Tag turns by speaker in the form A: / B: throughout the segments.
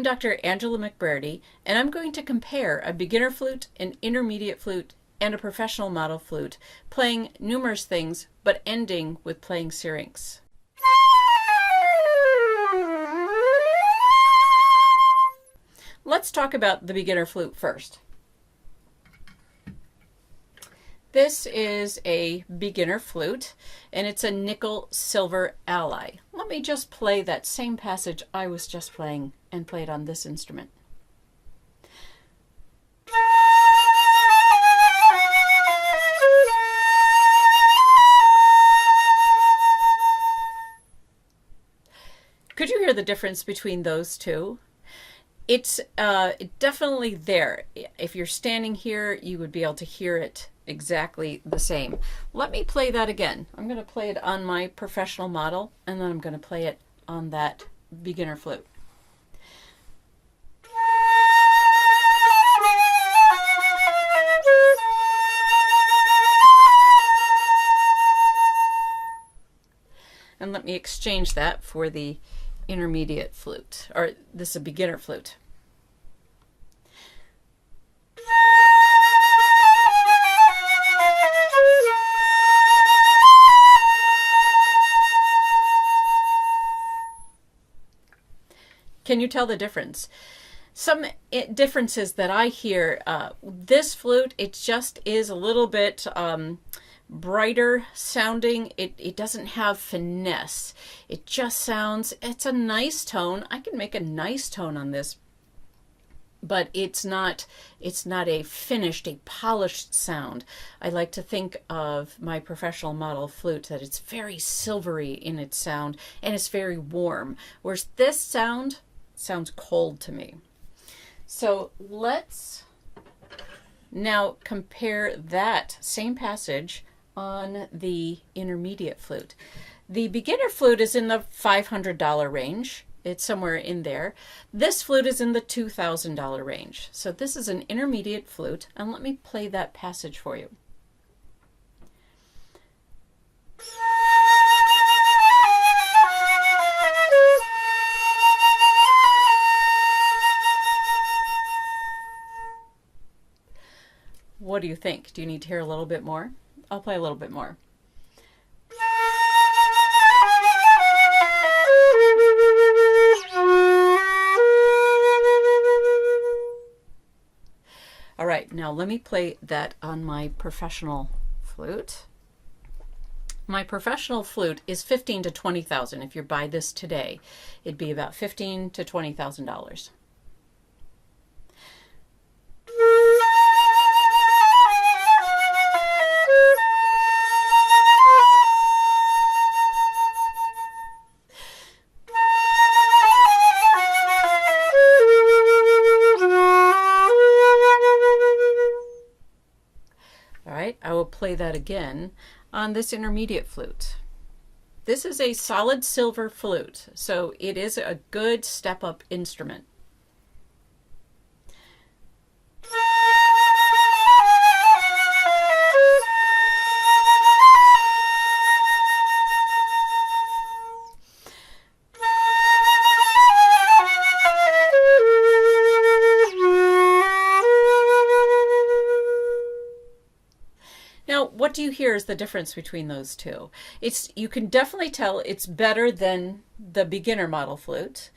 A: I'm Dr. Angela McBrearty, and I'm going to compare a beginner flute, an intermediate flute, and a professional model flute, playing numerous things, but ending with playing Syrinx. Let's talk about the beginner flute first. This is a beginner flute, and it's a nickel silver ally. Let me just play that same passage I was just playing and play it on this instrument. Could you hear the difference between those two? It's definitely there. If you're standing here, you would be able to hear it exactly the same. Let me play that again. I'm going to play it on my professional model, and then I'm going to play it on that beginner flute. And let me exchange that for the intermediate flute, or this is a beginner flute. Can you tell the difference? Some differences that I hear, this flute, it just is a little bit brighter sounding. It doesn't have finesse. It just sounds, it's a nice tone. I can make a nice tone on this, but it's not a finished, a polished sound. I like to think of my professional model flute that it's very silvery in its sound and it's very warm, whereas this sounds cold to me. So let's now compare that same passage on the intermediate flute. The beginner flute is in the $500 range. It's somewhere in there. This flute is in the $2,000 range. So this is an intermediate flute, and let me play that passage for you. What do you think? Do you need to hear a little bit more? I'll play a little bit more. All right, now let me play that on my professional flute. My professional flute is $15,000 to $20,000. If you buy this today, it'd be about $15,000 to $20,000. I will play that again on this intermediate flute. This is a solid silver flute, so it is a good step-up instrument. Now, what do you hear is the difference between those two? You can definitely tell it's better than the beginner model flute,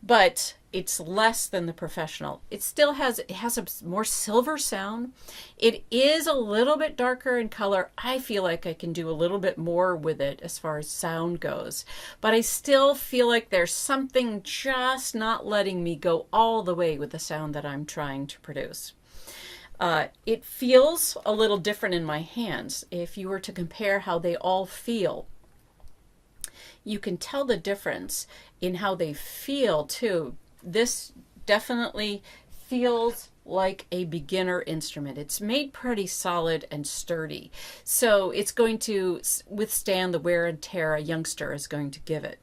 A: but it's less than the professional. It has a more silver sound. It is a little bit darker in color. I feel like I can do a little bit more with it as far as sound goes, but I still feel like there's something just not letting me go all the way with the sound that I'm trying to produce. It feels a little different in my hands. If you were to compare how they all feel, you can tell the difference in how they feel too. This definitely feels like a beginner instrument. It's made pretty solid and sturdy, so it's going to withstand the wear and tear a youngster is going to give it.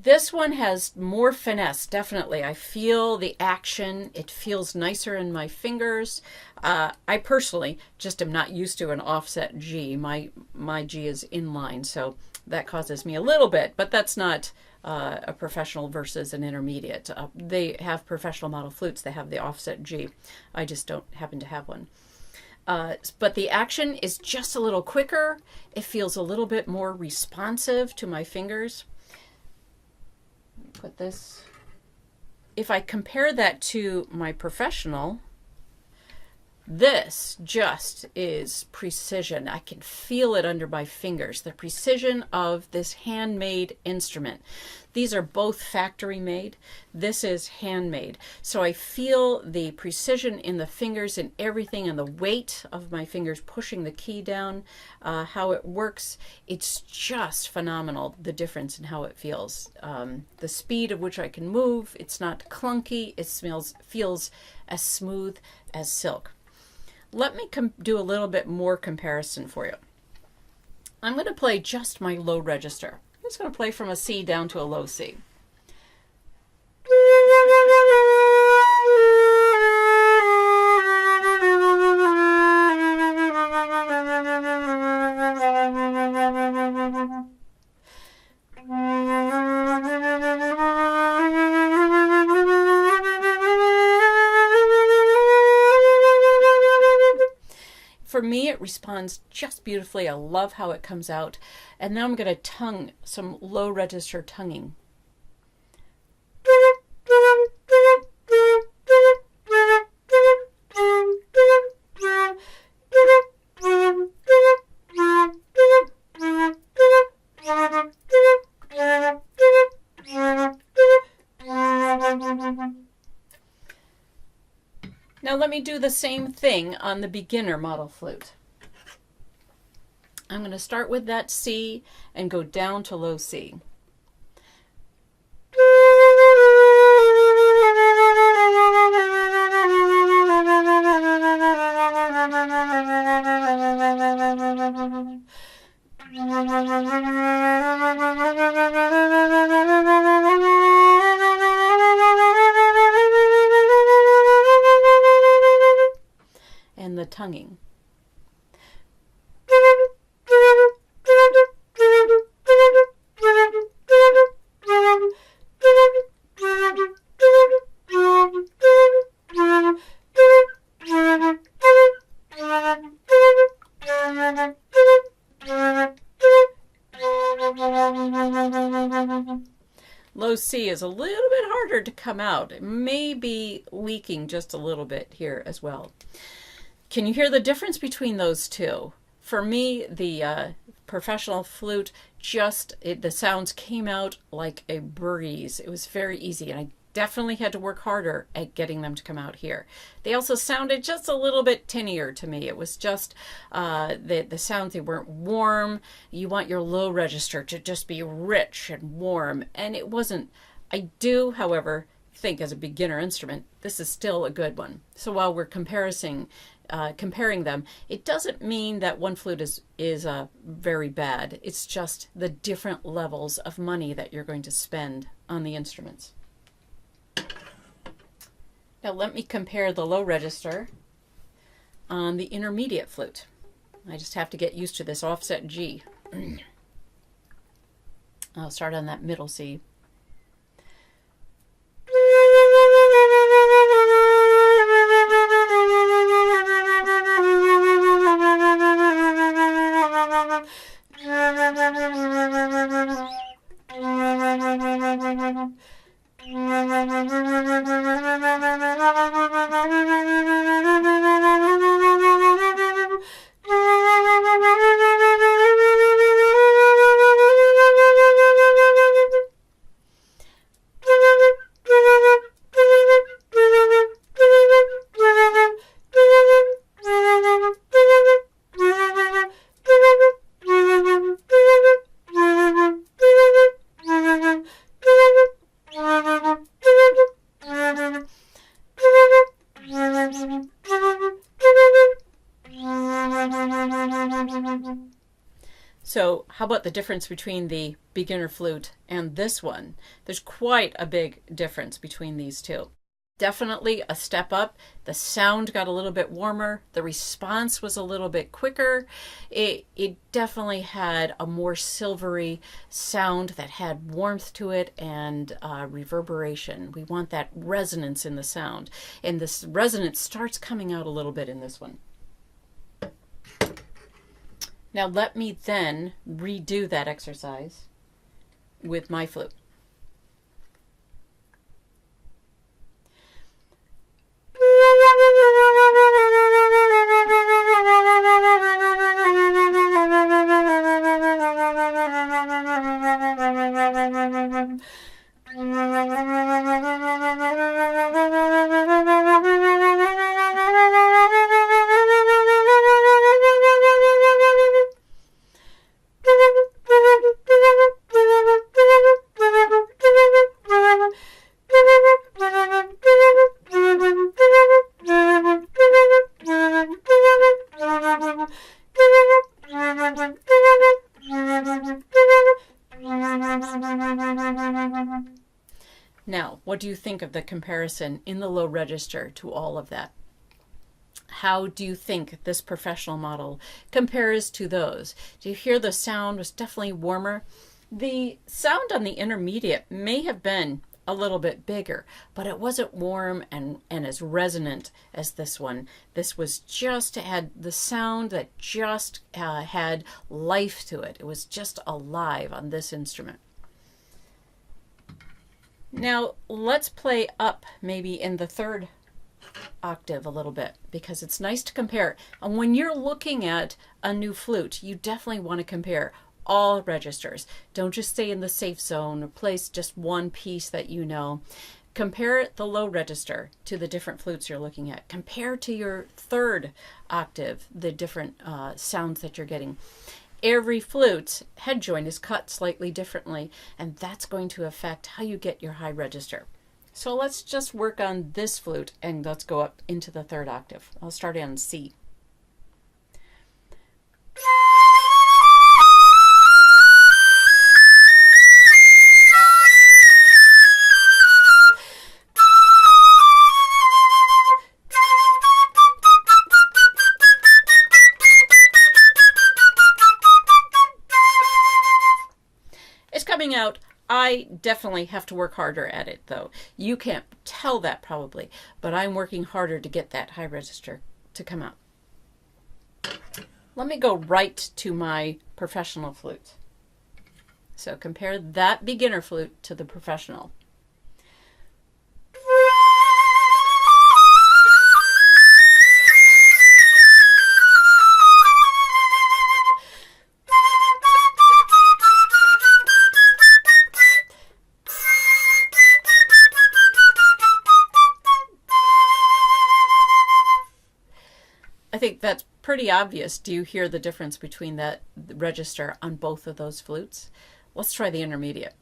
A: This one has more finesse, definitely. I feel the action. It feels nicer in my fingers. I personally just am not used to an offset G. My G is inline, so that causes me a little bit, but that's not a professional versus an intermediate. They have professional model flutes. They have the offset G. I just don't happen to have one. But the action is just a little quicker. It feels a little bit more responsive to my fingers. Put this. If I compare that to my professional, this just is precision. I can feel it under my fingers, the precision of this handmade instrument. These are both factory made. This is handmade. So I feel the precision in the fingers and everything, and the weight of my fingers pushing the key down, how it works. It's just phenomenal, the difference in how it feels. The speed at which I can move, it's not clunky. It feels as smooth as silk. Let me do a little bit more comparison for you. I'm going to play just my low register. I'm just going to play from a C down to a low C. For me, it responds just beautifully. I love how it comes out. And now I'm going to tongue some low register tonguing. Now let me do the same thing on the beginner model flute. I'm going to start with that C and go down to low C. And the tonguing. Low C is a little bit harder to come out. It may be leaking just a little bit here as well. Can you hear the difference between those two? For me, the professional flute, the sounds came out like a breeze. It was very easy, and I definitely had to work harder at getting them to come out here. They also sounded just a little bit tinnier to me. It was just the sounds, they weren't warm. You want your low register to just be rich and warm, and it wasn't. I do, however, think as a beginner instrument, this is still a good one. So while we're comparing them, it doesn't mean that one flute is very bad. It's just the different levels of money that you're going to spend on the instruments. Now let me compare the low register on the intermediate flute. I just have to get used to this offset G. I'll start on that middle C. So how about the difference between the beginner flute and this one? There's quite a big difference between these two. definitely a step up. The sound got a little bit warmer. The response was a little bit quicker. It definitely had a more silvery sound that had warmth to it and reverberation. We want that resonance in the sound. And this resonance starts coming out a little bit in this one. Now let me then redo that exercise with my flute. Now, what do you think of the comparison in the low register to all of that? How do you think this professional model compares to those? Do you hear the sound was definitely warmer? The sound on the intermediate may have been a little bit bigger, but it wasn't warm and as resonant as this one. This was just had the sound that just had life to it. It was just alive on this instrument. Now let's play up maybe in the third octave a little bit, because it's nice to compare. And when you're looking at a new flute, you definitely want to compare all registers. Don't just stay in the safe zone or place just one piece that you know. Compare the low register to the different flutes you're looking at. Compare to your third octave the different sounds that you're getting. Every flute's head joint is cut slightly differently, and that's going to affect how you get your high register. So let's just work on this flute and let's go up into the third octave. I'll start on C. Coming out, I definitely have to work harder at it though. You can't tell that probably, but I'm working harder to get that high register to come out. Let me go right to my professional flute. So compare that beginner flute to the professional. I think that's pretty obvious. Do you hear the difference between that register on both of those flutes? Let's try the intermediate.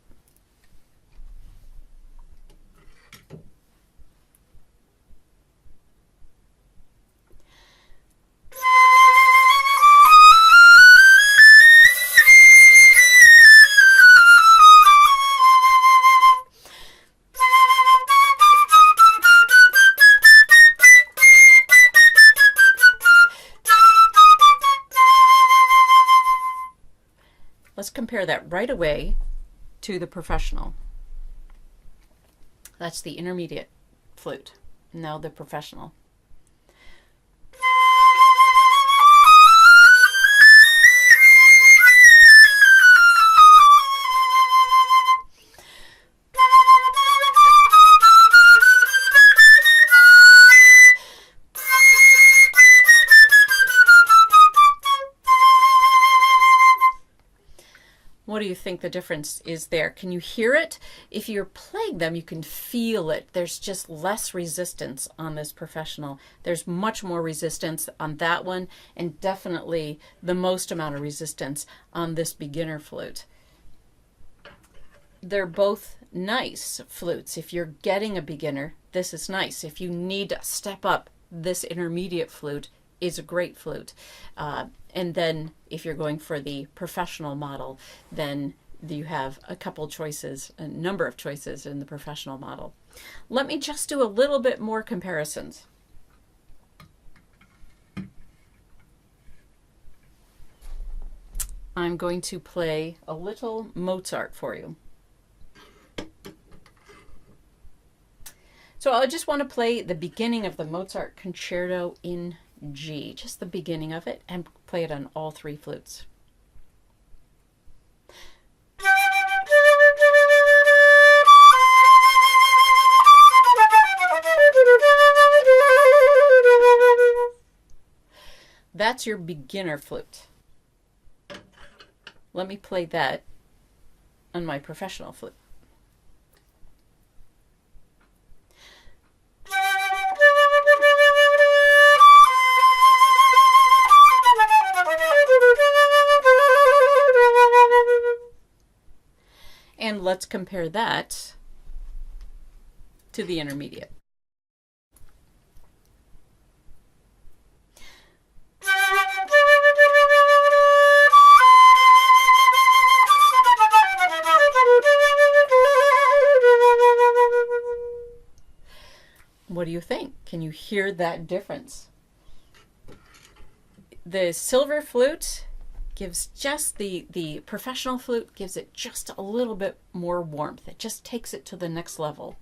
A: Let's compare that right away to the professional. That's the intermediate flute. Now the professional. What do you think the difference is there? Can you hear it? If you're playing them, you can feel it. There's just less resistance on this professional. There's much more resistance on that one, and definitely the most amount of resistance on this beginner flute. They're both nice flutes. If you're getting a beginner, this is nice. If you need to step up, this intermediate flute is a great flute. And then if you're going for the professional model, then you have a couple choices, a number of choices in the professional model. Let me just do a little bit more comparisons. I'm going to play a little Mozart for you. So I just want to play the beginning of the Mozart Concerto in G, just the beginning of it, and play it on all three flutes. That's your beginner flute. Let me play that on my professional flute. And let's compare that to the intermediate. What do you think? Can you hear that difference? The silver flute gives just the professional flute gives it just a little bit more warmth. It just takes it to the next level.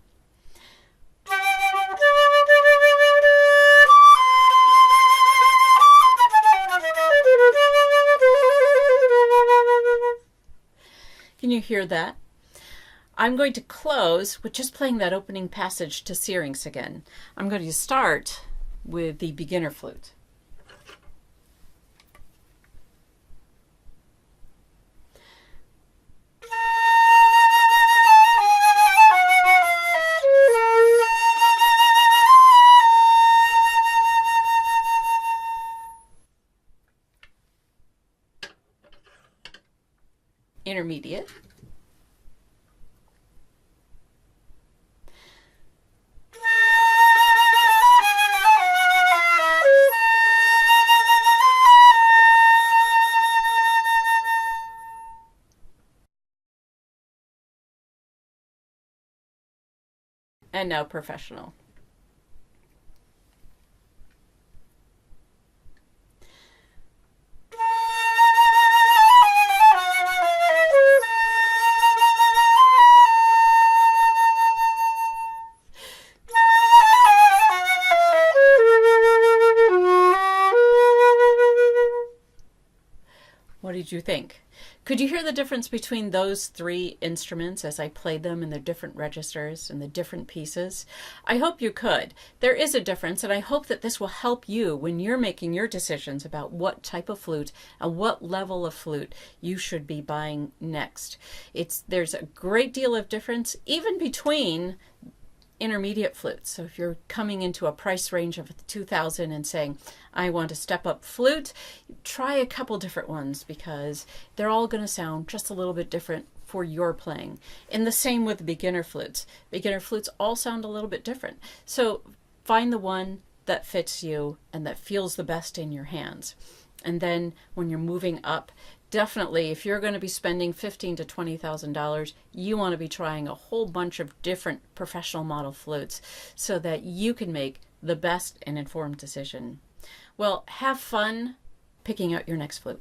A: Can you hear that? I'm going to close with just playing that opening passage to Syrinx again. I'm going to start with the beginner flute. Intermediate. And now professional. What did you think? Could you hear the difference between those three instruments as I played them in the different registers and the different pieces? I hope you could. There is a difference, and I hope that this will help you when you're making your decisions about what type of flute and what level of flute you should be buying next. There's a great deal of difference even between intermediate flutes. So if you're coming into a price range of $2,000 and saying, I want a step up flute, try a couple different ones because they're all going to sound just a little bit different for your playing. And the same with beginner flutes. Beginner flutes all sound a little bit different. So find the one that fits you and that feels the best in your hands. And then when you're moving up, definitely, if you're going to be spending $15,000 to $20,000, you want to be trying a whole bunch of different professional model flutes so that you can make the best and informed decision. Well, have fun picking out your next flute.